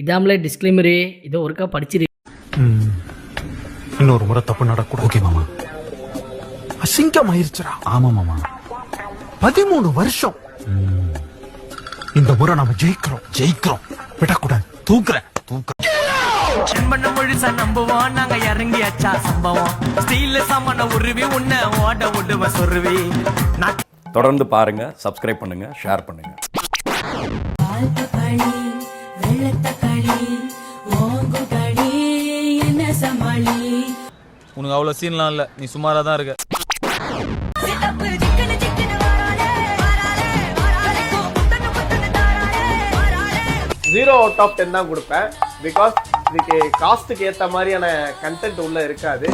இதாமலே disclaimer இதோ ஒருக்கா படிச்சிரு. இன்னொரு முறை தப்பு நடக்கூடாது. ஓகே மாமா. அசிங்கம் ஆயிருச்சுடா. ஆமா மாமா. 13 வருஷம். இந்த முறை நாம ஜெயிக்கிறோம். விடக்கூடாது. தூக்குறேன். செம்பண்ண முழுசா நம்புவோம் நாங்க இறங்கியாச்சா சம்பவம் ஸ்டீல்ல சாமான உருவி உன்ன ஓட விடுவ சொருவி. தொடர்ந்து பாருங்க, சப்ஸ்கிரைப் பண்ணுங்க, ஷேர் பண்ணுங்க. உனக்கு அவ்வளவு சீன்லாம் இல்ல, நீ சுமாரா தான் இருக்க. ஜீரோ அவுட் ஆஃப் 10 தான் கொடுப்பேன். பிகாஸ் இதுக்கு காஸ்ட்டுக்கு ஏற்ற மாதிரியான கண்டென்ட் உள்ள இருக்காது.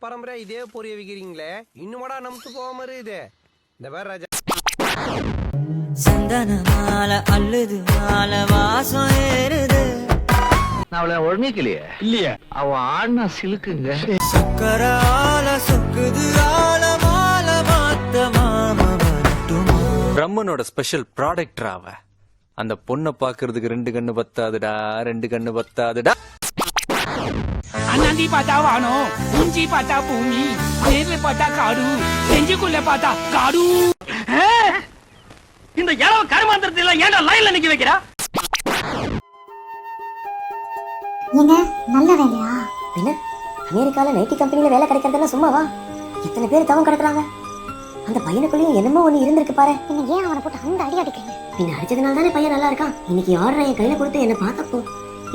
பரம்பரை இதே பொரிய வைக்கிறீங்களே, இன்னுமாடா நமக்கு போக மாதிரி இது. இந்த வேற ராஜா சந்தன மாலை அல்லது மாலை வாசம் ஏறுது. நான் அவளை ஒழுங்கிக்கலையே இல்லையா, அவ ஆடினா சிலுக்குங்க. சக்கர ஆல சொக்குது ஆல மாலை மாத்த மாமா வரட்டுமா. பிரம்மனோட ஸ்பெஷல் ப்ராடக்ட் அவ. அந்த பொண்ணை பாக்குறதுக்கு 2 கண்ணு பத்தாதுடா, 2 கண்ணு பத்தாதுடா. அண்ணாந்தி பார்த்தா வானம், மூஞ்சி பார்த்தா பூமி, நேர்ல பார்த்தா காடு, நெஞ்சுக்குள்ள பார்த்தா காடு. இந்த இளவு கருமாந்திரத்தை எல்லாம் ஏன்டா லைன்ல நிக்க வைக்கிறா? ஏங்க நல்ல வேலையா? என்ன அமெரிக்கால நைட்டி கம்பெனில வேலை கிடைக்கிறதெல்லாம் சும்மாவா? எத்தனை பேர் தவம் கிடக்குறாங்க. அந்த பையனுக்குள்ளேயும் என்னமோ ஒண்ணு இருந்திருக்கு பாரு. நீங்க ஏன் அவனை போட்டு அந்த அடி அடிக்கிறீங்க? பின்ன அடிச்சதுனால தானே பையன் நல்லா இருக்கான். இன்னைக்கு ஆர்டர் என் கையில கொடுத்து என்ன பார்த்தப்போ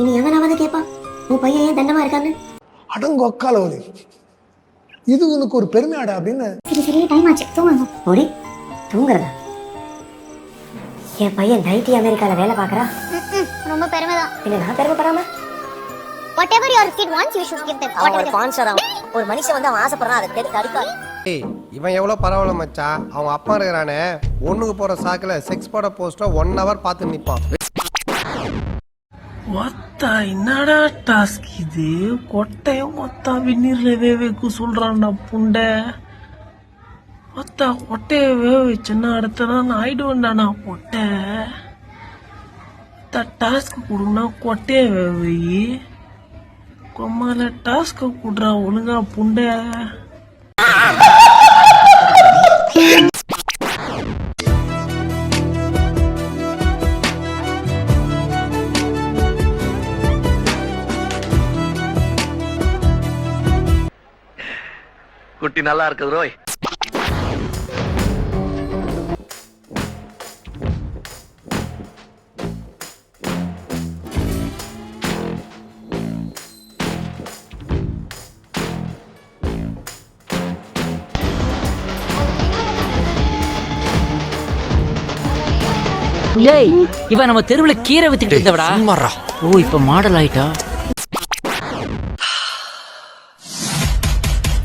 இனி எவனாவது கேப்பா உன் பையன் ஏன் தண்டமா இருக்கான்னு. அடங்கொக்கால ஒரு இது உனக்கு ஒரு பெருமையாடா அப்படின்னு. சரி டைம் ஆச்சு, தூங்குங்க. ஓடி தூங்குறதா? என் பையன் நைட்டி அமெரிக்கால வேலை பாக்குறா. ரொம்ப பெருமைதான். பின்ன நான் பெருமைப்படாம? Whatever your kid wants, you should give them. ஒரு ஸ்பான்சர் ஒரு மனுஷன் வந்து அவன் ஆசைப்படுறான், அதை தேடி அடிப்பாரு. ஏய், இவன் எவ்வளவு பரவாயில்ல மச்சான். அவங்க அப்பா இருக்கிறானே, ஒண்ணுக்கு போற சாக்குல செக்ஸ் போட போஸ்டர் 1 hour பார்த்து நிப்பான். ஒத்தா என்னடா டாஸ்க் இது? கொட்டையும் ஒத்தா வெந்நீர்ல வேவேக்கு சொல்றான்டா புண்டை. ஒத்தா கொட்டைய வேக வச்சுன்னா அடுத்த நாள் ஆயிடுவேன்டாண்ணா பொட்டை. டாஸ்க் கொடுங்கன்னா கொட்டைய வேவை கொம்மால டாஸ்க் கொடுறா ஒழுங்கா புண்டை. குட்டி நல்லா இருக்குது ரோய். இவன் நம்ம தெருவுல கீரை வித்துக்கிட்டு இருந்தவடா. ஓ இப்ப மாடல் ஆயிட்டா.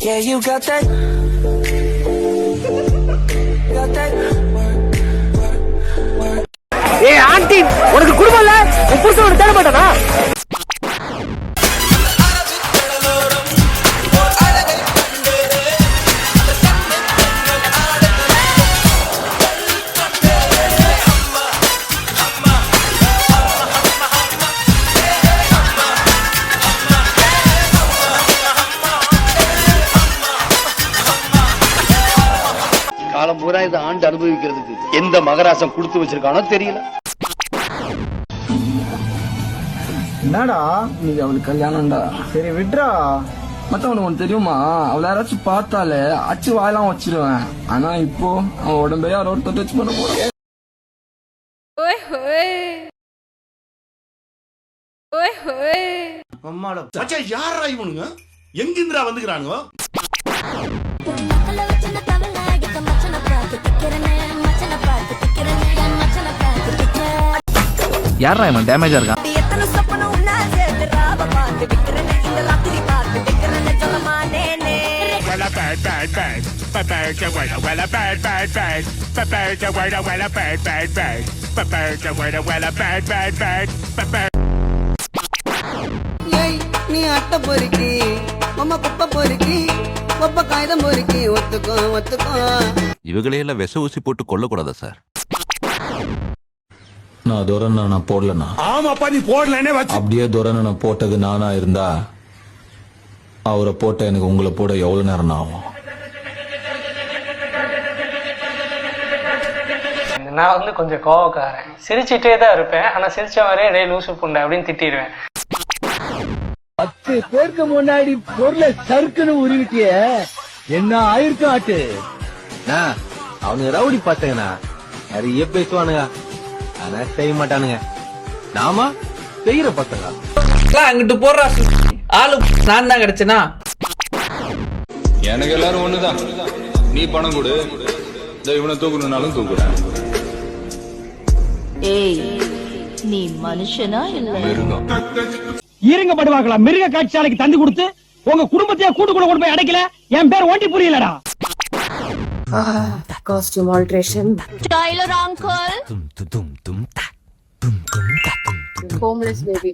Yeah, you got that. ஏய் ஆண்டி, உனக்கு குடும்பம் இல்ல? உன் புருஷன் உனக்கு தேட மாட்டானா? காலம் பூரா இதை ஆண்டு அனுபவிக்கிறதுக்கு எந்த மகராசம் கொடுத்து வச்சிருக்கானோ தெரியல. என்னடா நீ அவளுக்கு கல்யாணம்டா? சரி விட்றா. மத்தவனுக்கு ஒண்ணு தெரியுமா? அவளை யாராச்சும் பார்த்தாலே அச்சு வாயெல்லாம் வச்சிருவேன். ஆனா இப்போ அவன் உடம்பே யாரோ டச் பண்ண போறான். யாரா இவனுங்க? எங்கிந்திரா வந்துக்கிறானுங்க? யாரா இவன் டேமேஜா இருக்கான்? நீ அட்டை பொறுக்கி அம்மா குப்பை பொறுக்கி ஒப்ப காகிதம் முறுக்கி ஒத்துக்கும் இவங்களையெல்லாம் விஷ ஊசி போட்டு கொல்லக்கூடாதா சார்? நான் துரனை நான் போடலண்ணா. ஆமாப்பா நீ போடலனே அப்படியே துரனை நான் போட்டது நானா இருந்தா அவரை போட்ட எனக்கு உங்களை போட எவ்வளவு நேரம் ஆகும்? நான் வந்து கொஞ்சம் கோவக்காரன், சிரிச்சுட்டே தான் இருப்பேன். ஆனா சிரிச்ச மாதிரியே டே லூசு புண்டை அப்படின்னு திட்டிடுவேன். 10 பேருக்கு முன்னாடி பொருளை சறுக்குன்னு உருவிட்டிய என்ன ஆயிருக்கும் ஆட்டு. அவனுங்க ரவுடி பார்த்தேங்கண்ணா, நிறைய பேசுவானுங்க, ஆனா செய்ய மாட்டானுங்க. நாம செய்யற பசங்க அங்கிட்டு போடுறா ஆளு நான் தான் கிடைச்சனா. எனக்கு எல்லாரும் ஒண்ணுதான். நீ பணம் கொடு, இவனை தூக்கணும்னாலும் தூக்குறேன். ஏய், நீ மனுஷனா இல்ல மிருகம்? இருங்க படுவாங்களா மிருக காட்சியாலைக்கு தந்து கொடுத்து உங்க குடும்பத்தையே கூட்டுக்குள்ள கொண்டு போய் அடைக்கல. என் பேர் ஒண்டி புரியலடா. Costume alteration. Tailor uncle homeless baby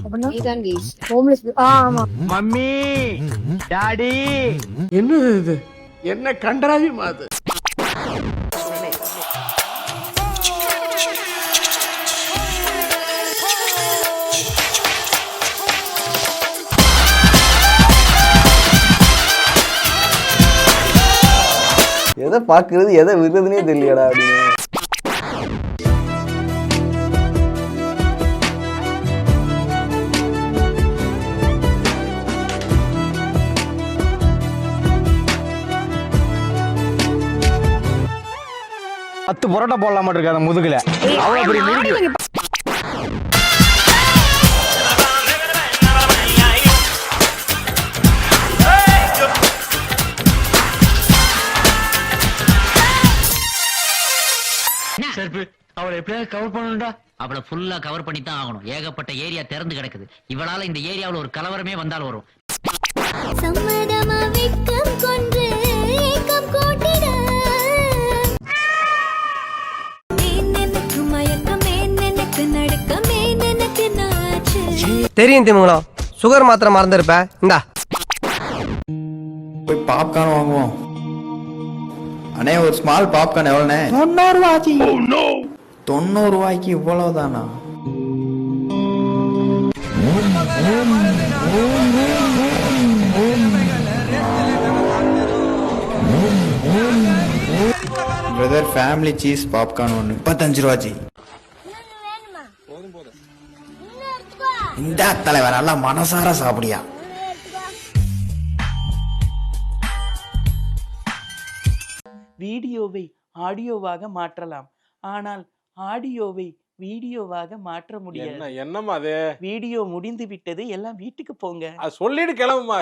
அப்படினா இதான் கேஸ் ஹோம்லெஸ் ஆமா மம்மி டாடி என்னது இது? என்ன கண்டராவி மாது? எதை பாக்குறது எதை விடுறதுனே தெரியலடா அப்படின்னு. பத்து புரோட்டா போடலாமா இருக்காத முதுகுல அவ்வளவு பெரிய வீடியோ. அவளை எப்படியாவது கவர் பண்ணணும்டா. அவளை ஃபுல்லா கவர் பண்ணி தான் ஆகணும். ஏகப்பட்ட ஏரியா திறந்து கிடக்குது. இவளால இந்த ஏரியாவுல ஒரு கலவரமே வந்தால் வரும். சம்மதமா வெட்கம் கொண்டு ஏக்கம் கூட்டிட தெரியும் திமுங்களம், சுகர் மாத்திரை மறந்துருப்ப. இந்தா போய் பாப்கார்ன் வாங்குவோம். அண்ணே ஒரு ஸ்மால் பாப்கார்ன் எவ்வளோண்ணே? 90 ரூபாய்க்கு. 90 ரூபாய்க்கு இவ்வளவுதானா? பிரதர் ஃபேமிலி சீஸ் பாப்கார்ன் ஒன்று 35 ரூபாய்ச்சி. இந்த தலைவர் நல்லா மனசார சாப்பிடியா? வீடியோவை ஆடியோவாக மாற்றலாம், ஆனால் ஆடியோவை வீடியோவாக மாற்ற முடியாது. என்னம்மா அது? வீடியோ முடிந்து விட்டது, எல்லாம் வீட்டுக்கு போங்க. சொல்லிட்டு கிளம்புமா.